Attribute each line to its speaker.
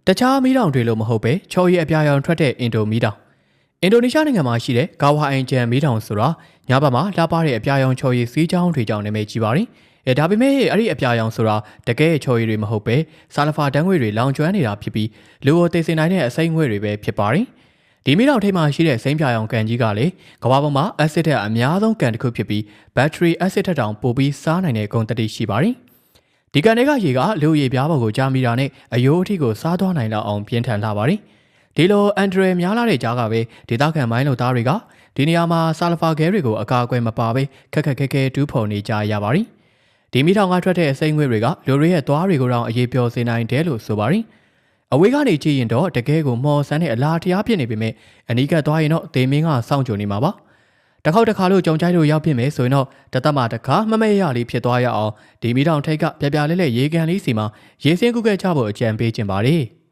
Speaker 1: တခြားမီးတောင်တွေလိုမဟုတ်ပဲချော်ရည်အပြာရောင်ထွက်တဲ့အင်ဒိုမီးတောင်အင်ဒိုနီးရှားနိုင်ငံမှာရှိတဲ့ဂါဝါအင်ဂျန်မီးတောင်ဆိုတာညဘက်မှာလှပတဲ့အပြာရောင်ချော်ရည်စီးကြောင်းတွေကြောင့်နာမည်ကြီးပါတယ်။ဒါပေမဲ့အဲ့ဒီအပြာရောင်ဆိုတာတကယ်ချော်ရည်တွေမဟုတ်ပဲဆာလဖာဓာတ်ငွေ့တွေလောင်ကျွမ်းနေတာဖြစ်ပြီးလူကိုသိစေနိုင်တဲ့အစိမ့်ငွေ့တွေပဲဖြစ်ပါတယ်။ဒီမီးတောင်ထိပ်မှာရှိတဲ့စိမ်းပြာရောင်ကန်ကြီးကလည်းကမ္ဘာပေါ်မှာအက်ဆစ်တဲ့အများဆုံးကန်တစ်ခုဖြစ်ပြီးဘက်ထရီအက်ဆစ်ထက်တောင်ပိုပြီးစားနိုင်တဲ့ဂုဏ်သတ္တိရှိပါတယ်။ဒီကန်တွေကရေကလူရေပြားပေါ်ကိုကြာမီတာနဲ့အယိုးအထိကိုစားသွားနိုင်လောက်အောင်ပြင်းထန်လာပါတယ်။ဒီလိုအန်ဒရယ်များလာတဲ့ကြားကပဲဒေသခံမိုင်းလုံသားတွေကဒီနေရာမှာဆာလဖာခဲတွေကိုအကာအကွယ်မပါဘဲခက်ခက်ခဲခဲတူးဖော်နေကြရပါတယ်။ဒီမီးတောင်ကထွက်တဲ့အစိမ့်ငွေ့တွေကလူတွေရဲ့သွားတွေကိုတောင်အေးပျော်စေနိုင်တယ်လို့ဆိုပါတယ်။အဝေးကနေကြည့်ရင်တော့တကယ်ကိုမော်ဆန်းတဲ့အလားတရားဖြစ်နေပေမဲ့အနီးကပ်သွားရင်တော့ဒေမင်းကစောင့်ကြိုနေမှာပါ။တစ်ခေါက်လို့ကြုံကြိုက်လို့ရောက်ပြစ်မယ်ဆိုရင်တော့တသက်မှတစ်ခါမမေ့ရလေးဖြစ်သွားရအောင်ဒီမီးတောင်ထိပ်ကပြပြလဲလဲရေကန်လေးစီမှာရေစင်းကုတ်ကဲချဖို့အကြံပေးခြင်းပါတယ်။